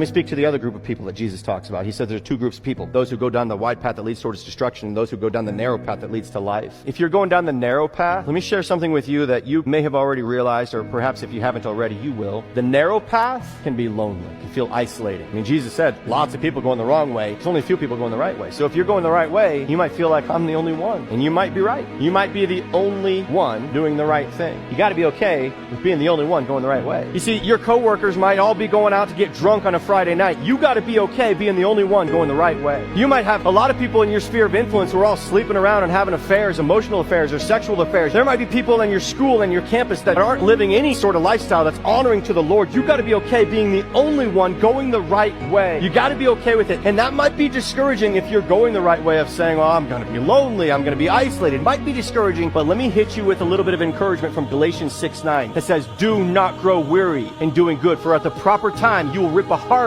Let me speak to the other group of people that Jesus talks about. He says there's two groups of people. Those who go down the wide path that leads towards destruction, and those who go down the narrow path that leads to life. If you're going down the narrow path, let me share something with you that you may have already realized, or perhaps if you haven't already, you will. The narrow path can be lonely. It can feel isolating. I mean, Jesus said lots of people going the wrong way. There's only a few people going the right way. So if you're going the right way, you might feel like I'm the only one. And you might be right. You might be the only one doing the right thing. You got to be okay with being the only one going the right way. You see, your coworkers might all be going out to get drunk on a Friday night. You got to be okay being the only one going the right way. You might have a lot of people in your sphere of influence who are all sleeping around and having affairs, emotional affairs or sexual affairs. There might be people in your school and your campus that aren't living any sort of lifestyle that's honoring to the Lord. You got to be okay being the only one going the right way. You got to be okay with it. And that might be discouraging if you're going the right way of saying, well, I'm going to be lonely, I'm going to be isolated. It might be discouraging, but let me hit you with a little bit of encouragement from Galatians 6:9 that says, do not grow weary in doing good, for at the proper time you will reap a harvest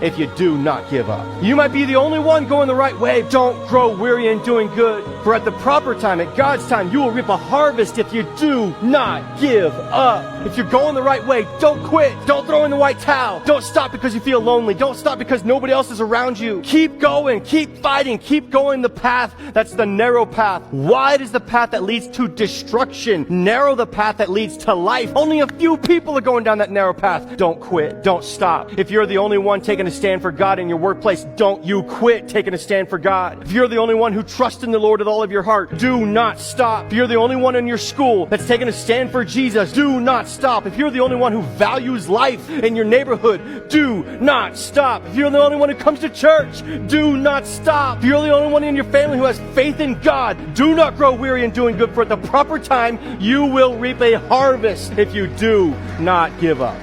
if you do not give up. You might be the only one going the right way. Don't grow weary in doing good, for at the proper time, at God's time, you will reap a harvest if you do not give up. If you're going the right way, don't quit. Don't throw in the white towel. Don't stop because you feel lonely. Don't stop because nobody else is around you. Keep going. Keep fighting. Keep going the path that's the narrow path. Wide is the path that leads to destruction. Narrow the path that leads to life. Only a few people are going down that narrow path. Don't quit. Don't stop. If you're the only one taking a stand for God in your workplace, don't you quit taking a stand for God. If you're the only one who trusts in the Lord with all of your heart, do not stop. If you're the only one in your school that's taking a stand for Jesus, do not stop. If you're the only one who values life in your neighborhood, do not stop. If you're the only one who comes to church, do not stop. If you're the only one in your family who has faith in God, do not grow weary in doing good, for at the proper time you will reap a harvest if you do not give up.